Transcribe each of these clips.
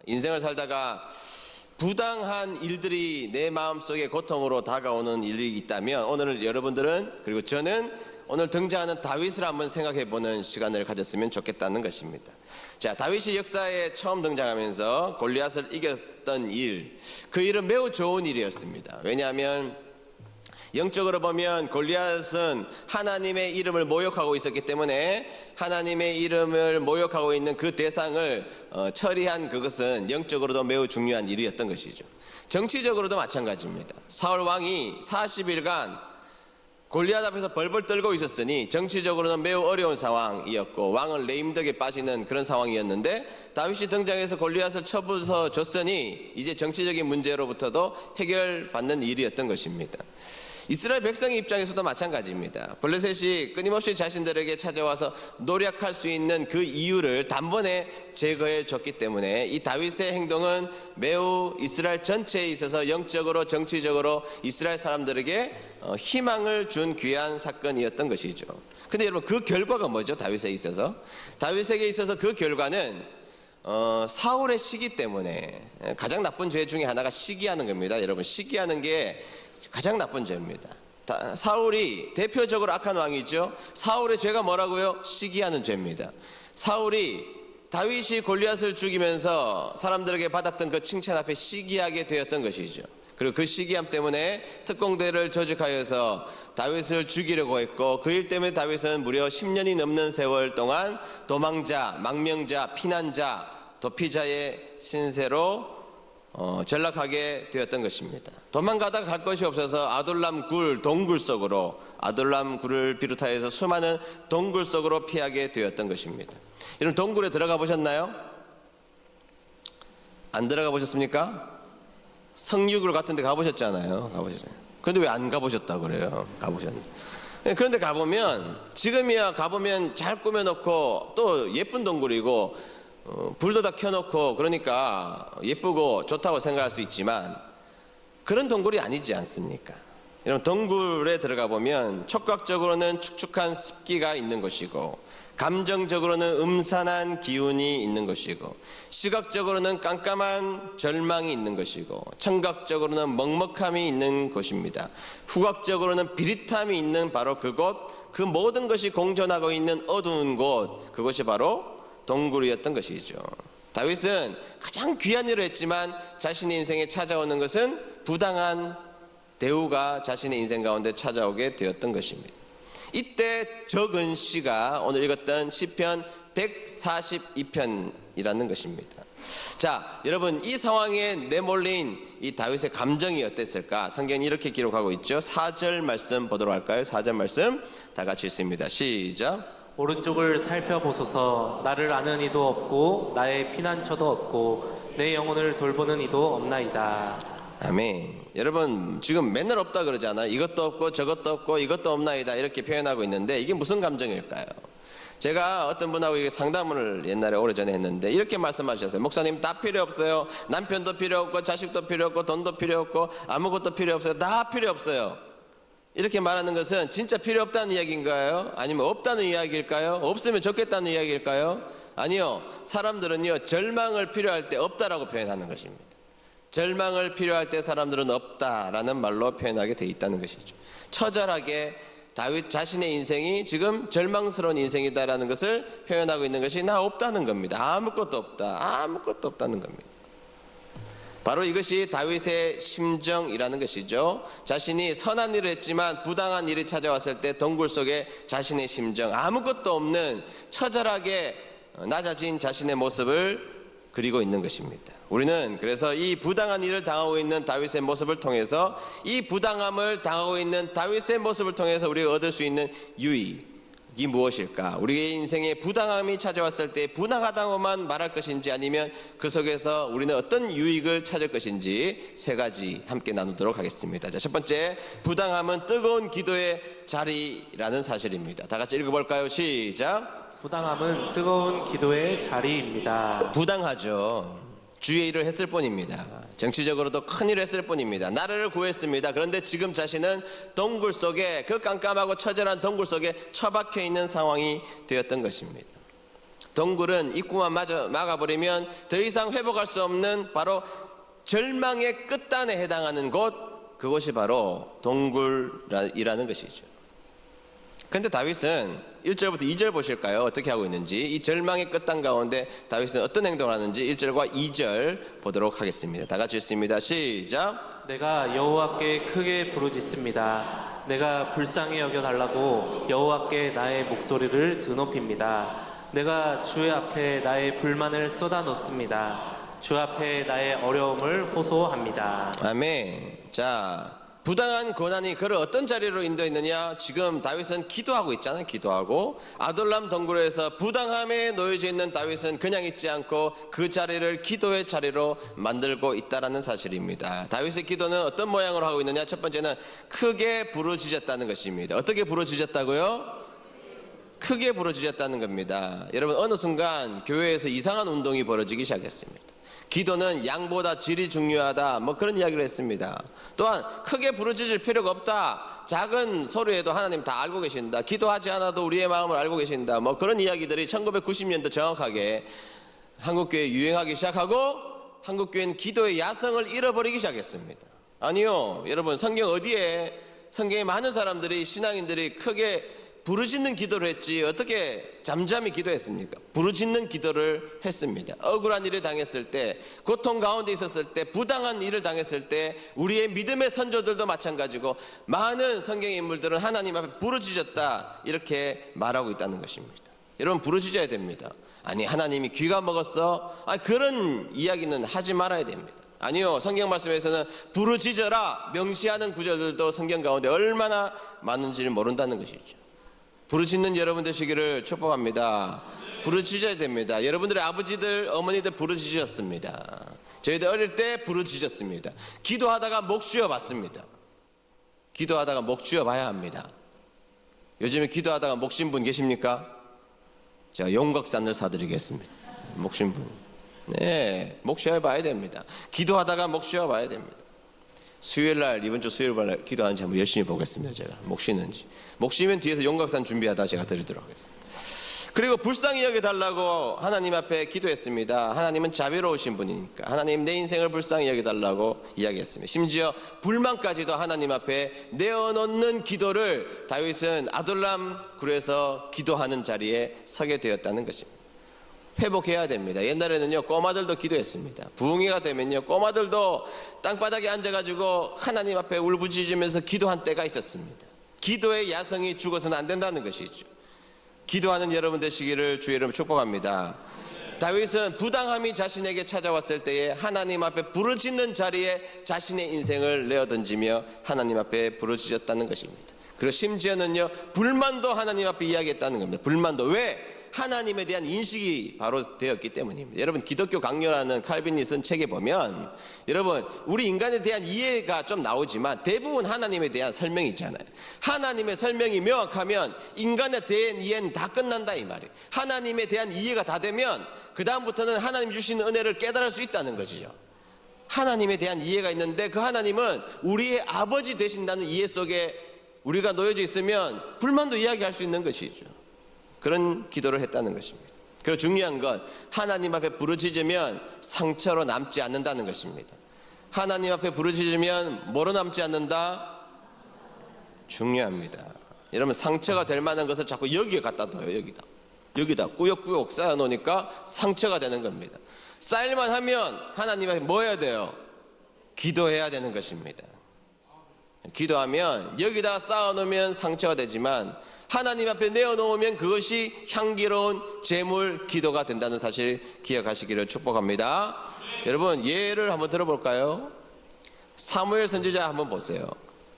인생을 살다가 부당한 일들이 내 마음속에 고통으로 다가오는 일이 있다면 오늘 여러분들은, 그리고 저는 오늘 등장하는 다윗을 한번 생각해보는 시간을 가졌으면 좋겠다는 것입니다. 자, 다윗이 역사에 처음 등장하면서 골리앗을 이겼던 일, 그 일은 매우 좋은 일이었습니다. 왜냐하면 영적으로 보면 골리앗은 하나님의 이름을 모욕하고 있었기 때문에 하나님의 이름을 모욕하고 있는 그 대상을 처리한 그것은 영적으로도 매우 중요한 일이었던 것이죠. 정치적으로도 마찬가지입니다. 사울 왕이 40일간 골리앗 앞에서 벌벌 떨고 있었으니 정치적으로는 매우 어려운 상황이었고 왕은 레임덕에 빠지는 그런 상황이었는데, 다윗이 등장해서 골리앗을 쳐부숴 줬으니 이제 정치적인 문제로부터도 해결받는 일이었던 것입니다. 이스라엘 백성 입장에서도 마찬가지입니다. 블레셋이 끊임없이 자신들에게 찾아와서 노력할 수 있는 그 이유를 단번에 제거해 줬기 때문에 이 다윗의 행동은 매우 이스라엘 전체에 있어서 영적으로 정치적으로 이스라엘 사람들에게 희망을 준 귀한 사건이었던 것이죠. 근데 여러분, 그 결과가 뭐죠? 다윗에게 있어서 그 결과는 사울의 시기 때문에, 가장 나쁜 죄 중에 하나가 시기하는 겁니다. 여러분, 시기하는 게 가장 나쁜 죄입니다. 사울이 대표적으로 악한 왕이죠. 사울의 죄가 뭐라고요? 시기하는 죄입니다. 사울이 다윗이 골리앗을 죽이면서 사람들에게 받았던 그 칭찬 앞에 시기하게 되었던 것이죠. 그리고 그 시기함 때문에 특공대를 조직하여서 다윗을 죽이려고 했고, 그 일 때문에 다윗은 무려 10년이 넘는 세월 동안 도망자, 망명자, 피난자, 도피자의 신세로 전락하게 되었던 것입니다. 도망가다가 갈 것이 없어서 아둘람 굴, 동굴 속으로, 아둘람 굴을 비롯하여서 수많은 동굴 속으로 피하게 되었던 것입니다. 여러분, 동굴에 들어가 보셨나요? 안 들어가 보셨습니까? 성유굴 같은 데 가보셨잖아요. 가보셨잖아요. 그런데 왜 안 가보셨다고 그래요? 가보셨는데. 그런데 가보면, 지금이야 가보면 잘 꾸며놓고 또 예쁜 동굴이고 불도 다 켜놓고 그러니까 예쁘고 좋다고 생각할 수 있지만 그런 동굴이 아니지 않습니까? 여러분, 동굴에 들어가 보면 촉각적으로는 축축한 습기가 있는 것이고, 감정적으로는 음산한 기운이 있는 것이고, 시각적으로는 깜깜한 절망이 있는 것이고, 청각적으로는 먹먹함이 있는 곳입니다. 후각적으로는 비릿함이 있는 바로 그곳, 그 모든 것이 공존하고 있는 어두운 곳, 그것이 바로 동굴이었던 것이죠. 다윗은 가장 귀한 일을 했지만 자신의 인생에 찾아오는 것은 부당한 대우가 자신의 인생 가운데 찾아오게 되었던 것입니다. 이때 적은 시가 오늘 읽었던 시편 142편이라는 것입니다. 자, 여러분, 이 상황에 내몰린 이 다윗의 감정이 어땠을까? 성경이 이렇게 기록하고 있죠. 4절 말씀 보도록 할까요? 4절 말씀 다 같이 읽습니다. 시작. 오른쪽을 살펴보소서. 나를 아는 이도 없고 나의 피난처도 없고 내 영혼을 돌보는 이도 없나이다. 아멘. 여러분, 지금 맨날 없다 그러잖아요. 이것도 없고 저것도 없고 이것도 없나이다 이렇게 표현하고 있는데, 이게 무슨 감정일까요? 제가 어떤 분하고 이게 상담을 옛날에 오래전에 했는데 이렇게 말씀하셨어요. 목사님, 다 필요 없어요. 남편도 필요 없고 자식도 필요 없고 돈도 필요 없고 아무것도 필요 없어요. 다 필요 없어요. 이렇게 말하는 것은 진짜 필요 없다는 이야기인가요? 아니면 없다는 이야기일까요? 없으면 좋겠다는 이야기일까요? 아니요. 사람들은요, 절망을 필요할 때 없다라고 표현하는 것입니다. 절망을 필요할 때 사람들은 없다라는 말로 표현하게 돼 있다는 것이죠. 처절하게 다윗 자신의 인생이 지금 절망스러운 인생이다라는 것을 표현하고 있는 것이 나 없다는 겁니다. 아무것도 없다. 아무것도 없다는 겁니다. 바로 이것이 다윗의 심정이라는 것이죠. 자신이 선한 일을 했지만 부당한 일이 찾아왔을 때 동굴 속에 자신의 심정, 아무것도 없는 처절하게 낮아진 자신의 모습을 그리고 있는 것입니다. 우리는 그래서 이 부당한 일을 당하고 있는 다윗의 모습을 통해서, 이 부당함을 당하고 있는 다윗의 모습을 통해서 우리가 얻을 수 있는 유익이 무엇일까? 우리의 인생에 부당함이 찾아왔을 때 부당하다고만 말할 것인지, 아니면 그 속에서 우리는 어떤 유익을 찾을 것인지 세 가지 함께 나누도록 하겠습니다. 자, 첫 번째, 부당함은 뜨거운 기도의 자리라는 사실입니다. 다 같이 읽어볼까요? 시작. 부당함은 뜨거운 기도의 자리입니다. 부당하죠. 주의 일을 했을 뿐입니다. 정치적으로도 큰 일을 했을 뿐입니다. 나라를 구했습니다. 그런데 지금 자신은 동굴 속에, 그 깜깜하고 처절한 동굴 속에 처박혀 있는 상황이 되었던 것입니다. 동굴은 입구만 막아버리면 더 이상 회복할 수 없는 바로 절망의 끝단에 해당하는 곳, 그곳이 바로 동굴이라는 것이죠. 그런데 다윗은 1절부터 2절 보실까요? 어떻게 하고 있는지. 이 절망의 끝단 가운데 다윗은 어떤 행동을 하는지 1절과 2절 보도록 하겠습니다. 다 같이 읽습니다. 시작. 내가 여호와께 크게 부르짖습니다. 내가 불쌍히 여겨달라고 여호와께 나의 목소리를 드높입니다. 내가 주의 앞에 나의 불만을 쏟아놓습니다. 주 앞에 나의 어려움을 호소합니다. 아멘. 자, 부당한 고난이 그를 어떤 자리로 인도했느냐? 지금 다윗은 기도하고 있잖아요. 기도하고 아둘람 동굴에서 부당함에 놓여져 있는 다윗은 그냥 있지 않고 그 자리를 기도의 자리로 만들고 있다라는 사실입니다. 다윗의 기도는 어떤 모양으로 하고 있느냐? 첫 번째는 크게 부르짖었다는 것입니다. 어떻게 부르짖었다고요? 크게 부르짖었다는 겁니다. 여러분, 어느 순간 교회에서 이상한 운동이 벌어지기 시작했습니다. 기도는 양보다 질이 중요하다, 뭐 그런 이야기를 했습니다. 또한 크게 부르짖을 필요가 없다, 작은 소리에도 하나님 다 알고 계신다, 기도하지 않아도 우리의 마음을 알고 계신다, 뭐 그런 이야기들이 1990년도 정확하게 한국교회에 유행하기 시작하고 한국교회는 기도의 야성을 잃어버리기 시작했습니다. 아니요, 여러분, 성경 어디에 성경에 많은 사람들이, 신앙인들이 크게 부르짖는 기도를 했지 어떻게 잠잠히 기도했습니까? 부르짖는 기도를 했습니다. 억울한 일을 당했을 때, 고통 가운데 있었을 때, 부당한 일을 당했을 때 우리의 믿음의 선조들도 마찬가지고 많은 성경의 인물들은 하나님 앞에 부르짖었다, 이렇게 말하고 있다는 것입니다. 여러분, 부르짖어야 됩니다. 아니, 하나님이 귀가 먹었어? 그런 이야기는 하지 말아야 됩니다. 아니요, 성경 말씀에서는 부르짖어라 명시하는 구절들도 성경 가운데 얼마나 많은지를 모른다는 것이죠. 부르짖는 여러분 되시기를 축복합니다. 부르짖어야 됩니다. 여러분들의 아버지들, 어머니들 부르짖었습니다. 저희들 어릴 때 부르짖었습니다. 기도하다가 목 쉬어봤습니다. 기도하다가 목 쉬어봐야 합니다. 요즘에 기도하다가 목 쉰 분 계십니까? 제가 용각산을 사드리겠습니다. 목 쉰 분. 네, 목 쉬어봐야 됩니다. 기도하다가 목 쉬어봐야 됩니다. 수요일날, 이번 주 수요일날 기도하는지 한번 열심히 보겠습니다. 제가 목 쉬는지. 목 쉬면 뒤에서 용각산 준비하다 제가 드리도록 하겠습니다. 그리고 불쌍히 여겨달라고 하나님 앞에 기도했습니다. 하나님은 자비로우신 분이니까 하나님, 내 인생을 불쌍히 여겨달라고 이야기했습니다. 심지어 불만까지도 하나님 앞에 내어놓는 기도를 다윗은 아둘람 굴에서 기도하는 자리에 서게 되었다는 것입니다. 회복해야 됩니다. 옛날에는요, 꼬마들도 기도했습니다. 부흥회가 되면요, 꼬마들도 땅바닥에 앉아가지고 하나님 앞에 울부짖으면서 기도한 때가 있었습니다. 기도의 야성이 죽어서는 안 된다는 것이죠. 기도하는 여러분 되시기를 주의 이름으로 축복합니다. 다윗은 부당함이 자신에게 찾아왔을 때에 하나님 앞에 부르짖는 자리에 자신의 인생을 내어던지며 하나님 앞에 부르짖었다는 것입니다. 그리고 심지어는요, 불만도 하나님 앞에 이야기했다는 겁니다. 불만도. 왜? 하나님에 대한 인식이 바로 되었기 때문입니다. 여러분, 기독교 강요라는 칼빈이 쓴 책에 보면, 여러분, 우리 인간에 대한 이해가 좀 나오지만 대부분 하나님에 대한 설명이 있잖아요. 하나님의 설명이 명확하면 인간에 대한 이해는 다 끝난다, 이 말이에요. 하나님에 대한 이해가 다 되면 그 다음부터는 하나님 주시는 은혜를 깨달을 수 있다는 것이죠. 하나님에 대한 이해가 있는데 그 하나님은 우리의 아버지 되신다는 이해 속에 우리가 놓여져 있으면 불만도 이야기할 수 있는 것이죠. 그런 기도를 했다는 것입니다. 그리고 중요한 건 하나님 앞에 부르짖으면 상처로 남지 않는다는 것입니다. 하나님 앞에 부르짖으면 뭐로 남지 않는다? 중요합니다. 여러분, 상처가 될 만한 것을 자꾸 여기에 갖다 둬요. 여기다 꾸역꾸역 쌓아놓으니까 상처가 되는 겁니다. 쌓일만 하면 하나님 앞에 뭐 해야 돼요? 기도해야 되는 것입니다. 기도하면 여기다가 쌓아놓으면 상처가 되지만 하나님 앞에 내어놓으면 그것이 향기로운 제물 기도가 된다는 사실 기억하시기를 축복합니다. 여러분, 예를 한번 들어볼까요? 사무엘 선지자 한번 보세요.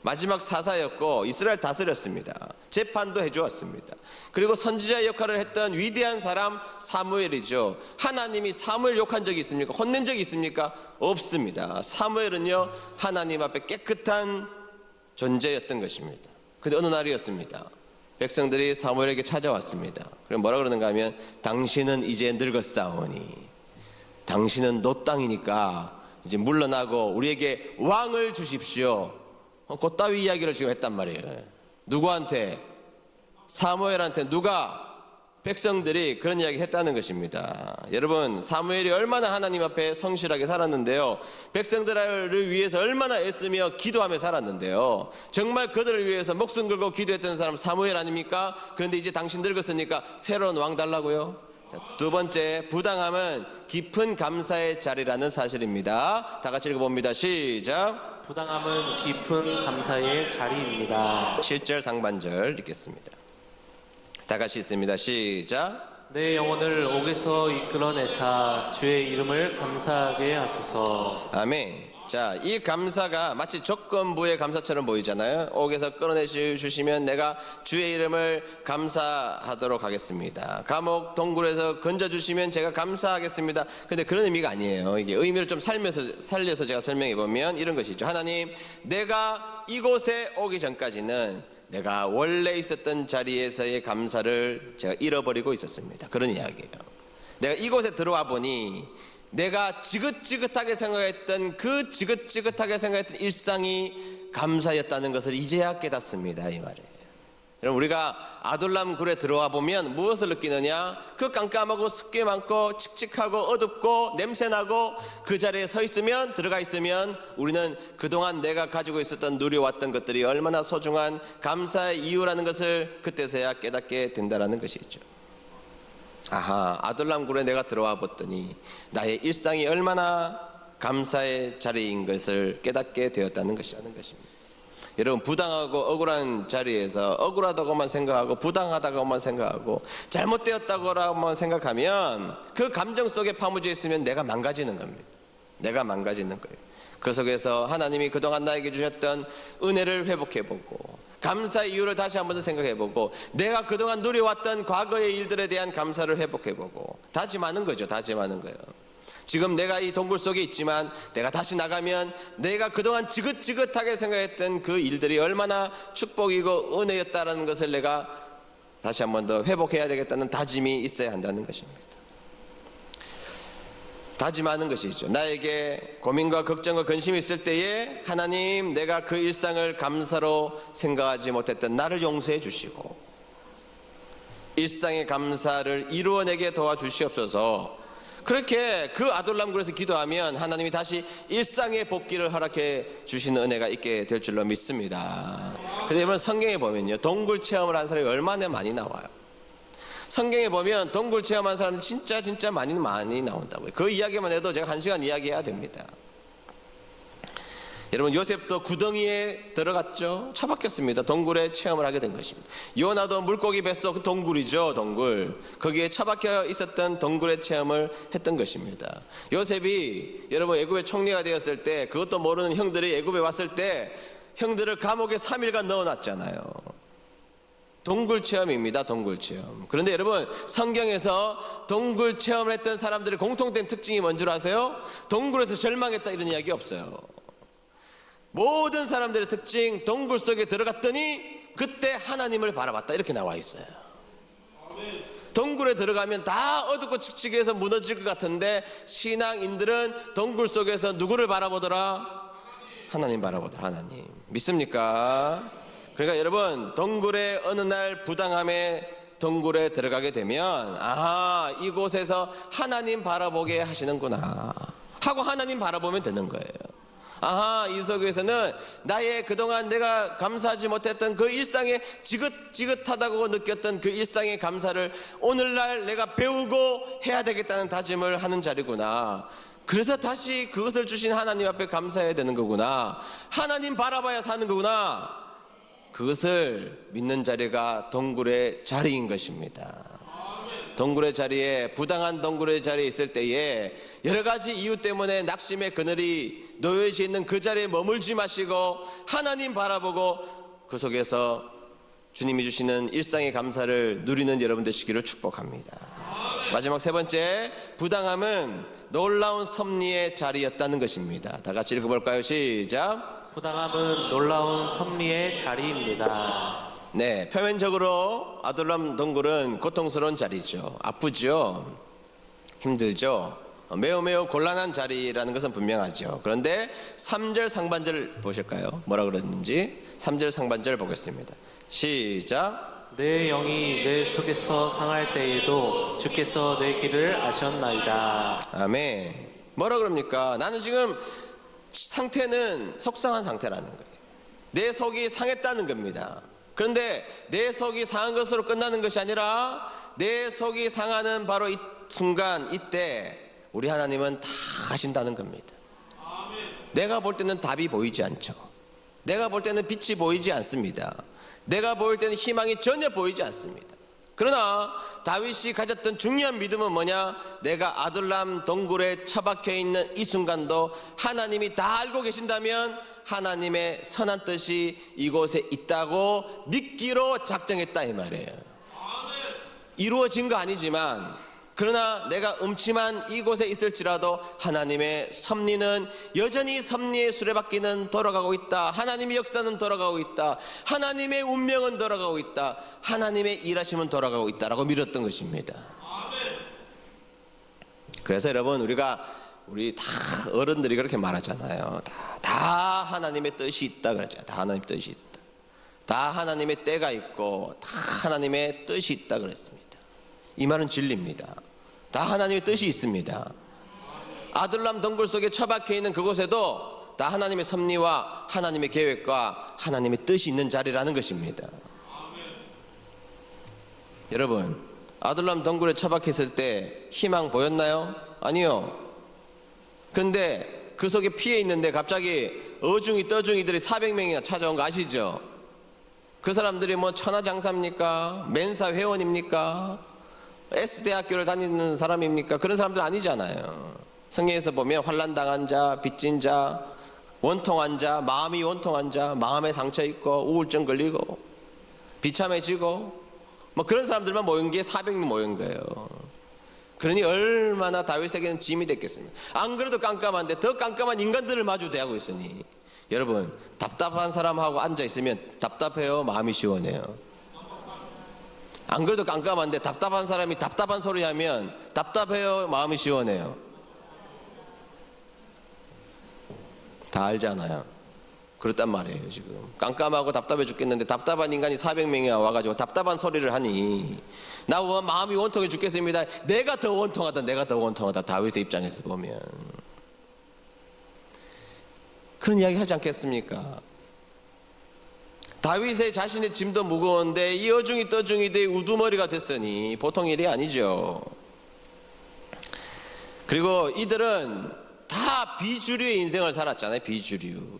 마지막 사사였고 이스라엘 다스렸습니다. 재판도 해주었습니다. 그리고 선지자의 역할을 했던 위대한 사람 사무엘이죠. 하나님이 사무엘 욕한 적이 있습니까? 혼낸 적이 있습니까? 없습니다. 사무엘은요, 하나님 앞에 깨끗한 존재였던 것입니다. 그런데 어느 날이었습니다. 백성들이 사무엘에게 찾아왔습니다. 그럼 뭐라 그러는가 하면, 당신은 이제 늙었사오니 당신은 노땅이니까 이제 물러나고 우리에게 왕을 주십시오. 그따위 이야기를 지금 했단 말이에요. 누구한테? 사무엘한테. 누가? 백성들이 그런 이야기 했다는 것입니다. 여러분, 사무엘이 얼마나 하나님 앞에 성실하게 살았는데요. 백성들을 위해서 얼마나 애쓰며 기도하며 살았는데요. 정말 그들을 위해서 목숨 걸고 기도했던 사람 사무엘 아닙니까? 그런데 이제 당신 늙었으니까 새로운 왕 달라고요. 자, 두 번째, 부당함은 깊은 감사의 자리라는 사실입니다. 다 같이 읽어봅니다. 시작. 부당함은 깊은 감사의 자리입니다. 7절 상반절 읽겠습니다. 다 같이 있습니다. 시작. 내 영혼을 옥에서 이끌어내사 주의 이름을 감사하게 하소서. 아멘. 자, 이 감사가 마치 조건부의 감사처럼 보이잖아요. 옥에서 끌어내주시면 내가 주의 이름을 감사하도록 하겠습니다. 감옥 동굴에서 건져주시면 제가 감사하겠습니다. 근데 그런 의미가 아니에요. 이게 의미를 좀 살려서 제가 설명해 보면 이런 것이죠. 하나님, 내가 이곳에 오기 전까지는 내가 원래 있었던 자리에서의 감사를 제가 잃어버리고 있었습니다. 그런 이야기예요. 내가 이곳에 들어와 보니 내가 지긋지긋하게 생각했던 일상이 감사였다는 것을 이제야 깨닫습니다. 이 말이에요. 여러분, 우리가 아둘람 굴에 들어와 보면 무엇을 느끼느냐? 그 깜깜하고 습기 많고 칙칙하고 어둡고 냄새나고 그 자리에 서 있으면, 들어가 있으면 우리는 그동안 내가 가지고 있었던 누려왔던 것들이 얼마나 소중한 감사의 이유라는 것을 그때서야 깨닫게 된다는 것이죠. 아하, 아둘람 굴에 내가 들어와 봤더니 나의 일상이 얼마나 감사의 자리인 것을 깨닫게 되었다는 것이라는 것입니다. 여러분, 부당하고 억울한 자리에서 억울하다고만 생각하고 부당하다고만 생각하고 잘못되었다고만 생각하면 그 감정 속에 파묻혀 있으면 내가 망가지는 겁니다. 내가 망가지는 거예요. 그 속에서 하나님이 그동안 나에게 주셨던 은혜를 회복해보고 감사의 이유를 다시 한번 더 생각해보고 내가 그동안 누려왔던 과거의 일들에 대한 감사를 회복해보고 다짐하는 거죠. 다짐하는 거예요. 지금 내가 이 동굴 속에 있지만 내가 다시 나가면 내가 그동안 지긋지긋하게 생각했던 그 일들이 얼마나 축복이고 은혜였다라는 것을 내가 다시 한번 더 회복해야 되겠다는 다짐이 있어야 한다는 것입니다. 다짐하는 것이죠. 나에게 고민과 걱정과 근심이 있을 때에 하나님, 내가 그 일상을 감사로 생각하지 못했던 나를 용서해 주시고 일상의 감사를 이루어내게 도와주시옵소서. 그렇게 그 아둘람굴에서 기도하면 하나님이 다시 일상의 복귀를 허락해 주시는 은혜가 있게 될 줄로 믿습니다. 그래서 여러분, 성경에 보면요, 동굴 체험을 한 사람이 얼마나 많이 나와요. 성경에 보면 동굴 체험한 사람은 진짜 많이 나온다고요. 그 이야기만 해도 제가 1시간 이야기해야 됩니다. 여러분, 요셉도 구덩이에 들어갔죠. 처박혔습니다. 동굴에 체험을 하게 된 것입니다. 요나도 물고기 뱃속 그 동굴이죠. 동굴. 거기에 처박혀 있었던 동굴의 체험을 했던 것입니다. 요셉이 여러분 애굽의 총리가 되었을 때 그것도 모르는 형들이 애굽에 왔을 때 형들을 감옥에 3일간 넣어놨잖아요. 동굴 체험입니다. 동굴 체험. 그런데 여러분, 성경에서 동굴 체험을 했던 사람들의 공통된 특징이 뭔 줄 아세요? 동굴에서 절망했다 이런 이야기 없어요. 모든 사람들의 특징, 동굴 속에 들어갔더니 그때 하나님을 바라봤다 이렇게 나와 있어요. 동굴에 들어가면 다 어둡고 칙칙해서 무너질 것 같은데 신앙인들은 동굴 속에서 누구를 바라보더라? 하나님 바라보더라. 하나님. 믿습니까? 그러니까 여러분, 동굴의 어느 날 부당함의 동굴에 들어가게 되면 아하, 이곳에서 하나님 바라보게 하시는구나 하고 하나님 바라보면 되는 거예요. 아하, 이 속에서는 나의 그동안 내가 감사하지 못했던 그 일상에 지긋지긋하다고 느꼈던 그 일상의 감사를 오늘날 내가 배우고 해야 되겠다는 다짐을 하는 자리구나. 그래서 다시 그것을 주신 하나님 앞에 감사해야 되는 거구나. 하나님 바라봐야 사는 거구나. 그것을 믿는 자리가 동굴의 자리인 것입니다. 동굴의 자리에, 부당한 동굴의 자리에 있을 때에 여러 가지 이유 때문에 낙심의 그늘이 놓여져 있는 그 자리에 머물지 마시고 하나님 바라보고 그 속에서 주님이 주시는 일상의 감사를 누리는 여러분 되시기를 축복합니다. 마지막 세 번째, 부당함은 놀라운 섭리의 자리였다는 것입니다. 다 같이 읽어볼까요? 시작. 부당함은 놀라운 섭리의 자리입니다. 네, 표면적으로 아둘람 동굴은 고통스러운 자리죠. 아프죠. 힘들죠. 매우 곤란한 자리라는 것은 분명하죠. 그런데 3절 상반절 보실까요? 뭐라 그러는지 3절 상반절 보겠습니다. 시작. 내 영이 내 속에서 상할 때에도 주께서 내 길을 아셨나이다. 아멘. 뭐라 그럽니까? 나는 지금 상태는 속상한 상태라는 거예요. 내 속이 상했다는 겁니다. 그런데 내 속이 상한 것으로 끝나는 것이 아니라 내 속이 상하는 바로 이 순간, 이때 우리 하나님은 다 하신다는 겁니다. 내가 볼 때는 답이 보이지 않죠. 내가 볼 때는 빛이 보이지 않습니다. 내가 볼 때는 희망이 전혀 보이지 않습니다. 그러나 다윗이 가졌던 중요한 믿음은 뭐냐? 내가 아둘람 동굴에 처박혀 있는 이 순간도 하나님이 다 알고 계신다면 하나님의 선한 뜻이 이곳에 있다고 믿기로 작정했다, 이 말이에요. 이루어진 거 아니지만, 그러나 내가 음침한 이곳에 있을지라도 하나님의 섭리는 여전히 섭리의 수레바퀴는 돌아가고 있다. 하나님의 역사는 돌아가고 있다. 하나님의 운명은 돌아가고 있다. 하나님의 일하심은 돌아가고 있다라고 믿었던 것입니다. 그래서 여러분, 우리 다 어른들이 그렇게 말하잖아요. 다 하나님의 뜻이 있다 그러죠. 다 하나님의 뜻이 있다. 다 하나님의 때가 있고 다 하나님의 뜻이 있다 그랬습니다. 이 말은 진리입니다. 다 하나님의 뜻이 있습니다. 아둘람 동굴 속에 처박혀 있는 그곳에도 다 하나님의 섭리와 하나님의 계획과 하나님의 뜻이 있는 자리라는 것입니다. 여러분, 아둘람 동굴에 처박혀 있을 때 희망 보였나요? 아니요. 그런데 그 속에 피해 있는데 갑자기 어중이 떠중이들이 400명이나 찾아온 거 아시죠? 그 사람들이 뭐 천하장사입니까? 멘사 회원입니까? S대학교를 다니는 사람입니까? 그런 사람들 아니잖아요. 성경에서 보면 환난당한 자, 빚진 자, 원통한 자, 마음이 원통한 자, 마음에 상처 있고 우울증 걸리고 비참해지고 뭐 그런 사람들만 모인 게 400명 모인 거예요. 그러니 얼마나 다윗에게는 짐이 됐겠습니까? 안 그래도 깜깜한데 더 깜깜한 인간들을 마주 대하고 있으니, 여러분, 답답한 사람하고 앉아 있으면 답답해요, 마음이 시원해요? 안 그래도 깜깜한데 답답한 사람이 답답한 소리 하면 답답해요, 마음이 시원해요? 다 알잖아요. 그렇단 말이에요. 지금 깜깜하고 답답해 죽겠는데 답답한 인간이 400명이 와가지고 답답한 소리를 하니 나 마음이 원통해 죽겠습니다. 내가 더 원통하다. 다윗의 입장에서 보면 그런 이야기 하지 않겠습니까? 다윗의 자신의 짐도 무거운데 이 어중이 떠중이들이 우두머리가 됐으니 보통 일이 아니죠. 그리고 이들은 다 비주류의 인생을 살았잖아요. 비주류.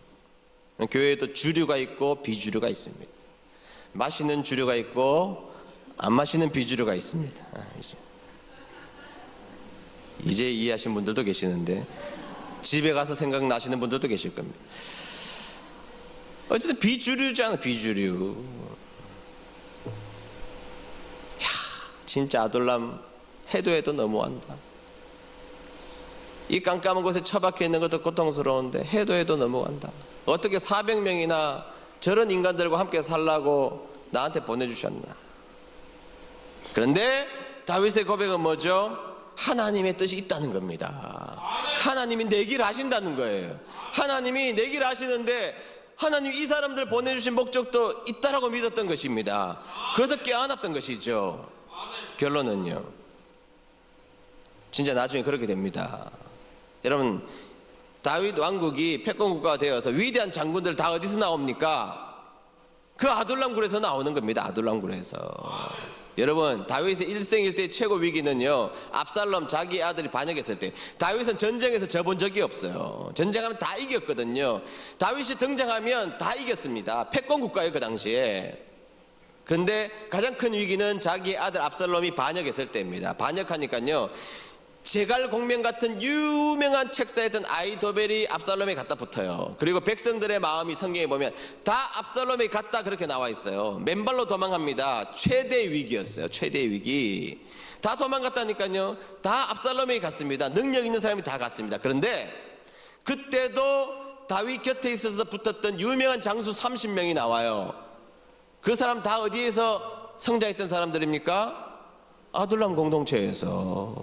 교회에도 주류가 있고 비주류가 있습니다. 마시는 주류가 있고 안 마시는 비주류가 있습니다. 이제 이해하신 분들도 계시는데 집에 가서 생각나시는 분들도 계실 겁니다. 어쨌든 비주류잖아, 비주류. 야, 진짜 아둘람 해도 너무한다. 이 깜깜한 곳에 처박혀 있는 것도 고통스러운데 해도 넘어간다. 어떻게 400명이나 저런 인간들과 함께 살라고 나한테 보내주셨나? 그런데 다윗의 고백은 뭐죠? 하나님의 뜻이 있다는 겁니다. 하나님이 내 길 아신다는 거예요. 하나님이 내 길 아시는데 하나님이 이 사람들 보내주신 목적도 있다라고 믿었던 것입니다. 그래서 깨어났던 것이죠. 결론은요, 진짜 나중에 그렇게 됩니다. 여러분, 다윗 왕국이 패권국가가 되어서 위대한 장군들 다 어디서 나옵니까? 그 아둘람굴에서 나오는 겁니다. 아둘람굴에서. 여러분, 다윗의 일생일대 최고 위기는요, 압살롬 자기 아들이 반역했을 때. 다윗은 전쟁에서 져본 적이 없어요. 전쟁하면 다 이겼거든요. 다윗이 등장하면 다 이겼습니다. 패권국가예요, 그 당시에. 그런데 가장 큰 위기는 자기 아들 압살롬이 반역했을 때입니다. 반역하니까요, 제갈공명 같은 유명한 책사였던 아이도벨이 압살롬에 갖다 붙어요. 그리고 백성들의 마음이 성경에 보면 다 압살롬에 갔다 그렇게 나와 있어요. 맨발로 도망갑니다. 최대의 위기였어요. 최대의 위기. 다 도망갔다니까요. 다 압살롬에 갔습니다. 능력 있는 사람이 다 갔습니다. 그런데 그때도 다윗 곁에 있어서 붙었던 유명한 장수 30명이 나와요. 그 사람 다 어디에서 성장했던 사람들입니까? 아둘람 공동체에서.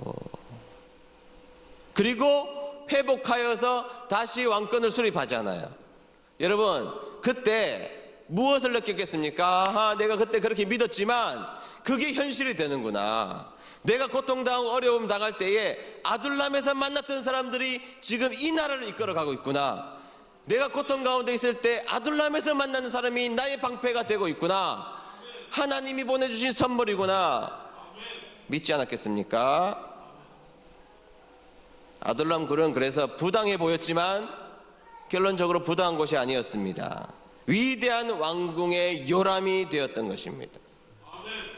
그리고 회복하여서 다시 왕권을 수립하잖아요. 여러분, 그때 무엇을 느꼈겠습니까? 아하, 내가 그때 그렇게 믿었지만 그게 현실이 되는구나. 내가 고통당하고 어려움 당할 때에 아둘람에서 만났던 사람들이 지금 이 나라를 이끌어가고 있구나. 내가 고통 가운데 있을 때 아둘람에서 만나는 사람이 나의 방패가 되고 있구나. 하나님이 보내주신 선물이구나. 믿지 않았겠습니까? 아둘람 굴은 그래서 부당해 보였지만 결론적으로 부당한 곳이 아니었습니다. 위대한 왕궁의 요람이 되었던 것입니다.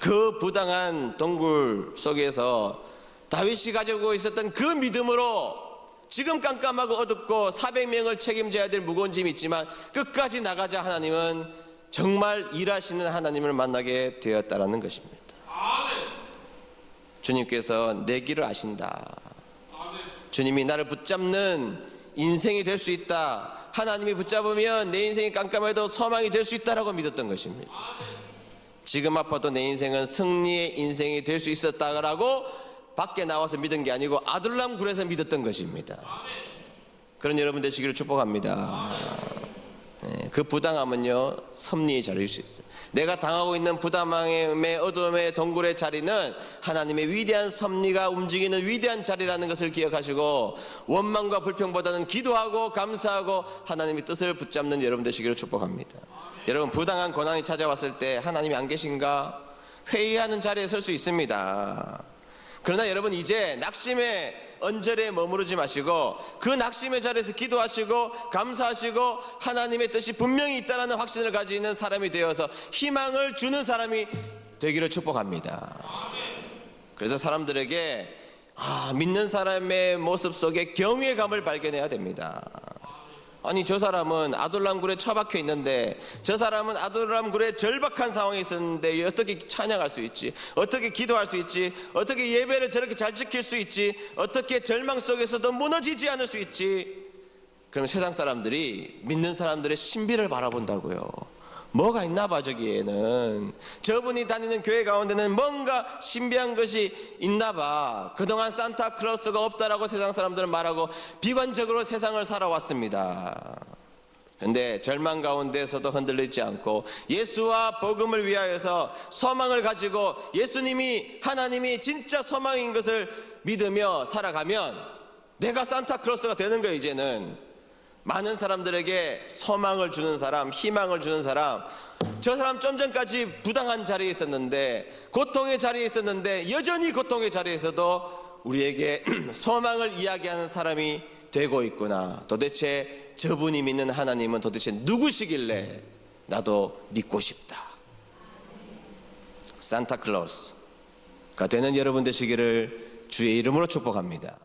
그 부당한 동굴 속에서 다윗이 가지고 있었던 그 믿음으로 지금 깜깜하고 어둡고 400명을 책임져야 될 무거운 짐이 있지만 끝까지 나가자 하나님은 정말 일하시는 하나님을 만나게 되었다라는 것입니다. 주님께서 내 길을 아신다. 주님이 나를 붙잡는 인생이 될 수 있다. 하나님이 붙잡으면 내 인생이 깜깜해도 소망이 될 수 있다라고 믿었던 것입니다. 지금 아파도 내 인생은 승리의 인생이 될 수 있었다라고 밖에 나와서 믿은 게 아니고 아둘람 굴에서 믿었던 것입니다. 그런 여러분 되시기를 축복합니다. 그 부당함은요 섭리의 자리일 수 있어요. 내가 당하고 있는 부당함의 어둠의 동굴의 자리는 하나님의 위대한 섭리가 움직이는 위대한 자리라는 것을 기억하시고 원망과 불평보다는 기도하고 감사하고 하나님의 뜻을 붙잡는 여러분 되시기를 축복합니다. 여러분 부당한 고난이 찾아왔을 때 하나님이 안 계신가 회의하는 자리에 설 수 있습니다. 그러나 여러분 이제 낙심의 언저리에 머무르지 마시고 그 낙심의 자리에서 기도하시고 감사하시고 하나님의 뜻이 분명히 있다는 확신을 가지는 사람이 되어서 희망을 주는 사람이 되기를 축복합니다. 그래서 사람들에게 믿는 사람의 모습 속에 경외감을 발견해야 됩니다. 아니 저 사람은 아둘람 굴에 처박혀 있는데 저 사람은 아둘람 굴에 절박한 상황에 있었는데 어떻게 찬양할 수 있지? 어떻게 기도할 수 있지? 어떻게 예배를 저렇게 잘 지킬 수 있지? 어떻게 절망 속에서도 무너지지 않을 수 있지? 그럼 세상 사람들이 믿는 사람들의 신비를 바라본다고요. 뭐가 있나 봐 저기에는. 저분이 다니는 교회 가운데는 뭔가 신비한 것이 있나 봐. 그동안 산타클로스가 없다라고 세상 사람들은 말하고 비관적으로 세상을 살아왔습니다. 그런데 절망 가운데서도 흔들리지 않고 예수와 복음을 위하여서 소망을 가지고 예수님이 하나님이 진짜 소망인 것을 믿으며 살아가면 내가 산타클로스가 되는 거예요. 이제는 많은 사람들에게 소망을 주는 사람, 희망을 주는 사람. 저 사람 좀 전까지 부당한 자리에 있었는데 고통의 자리에 있었는데 여전히 고통의 자리에서도 우리에게 소망을 이야기하는 사람이 되고 있구나. 도대체 저분이 믿는 하나님은 도대체 누구시길래 나도 믿고 싶다. 산타클로스가 되는 여러분 되시기를 주의 이름으로 축복합니다.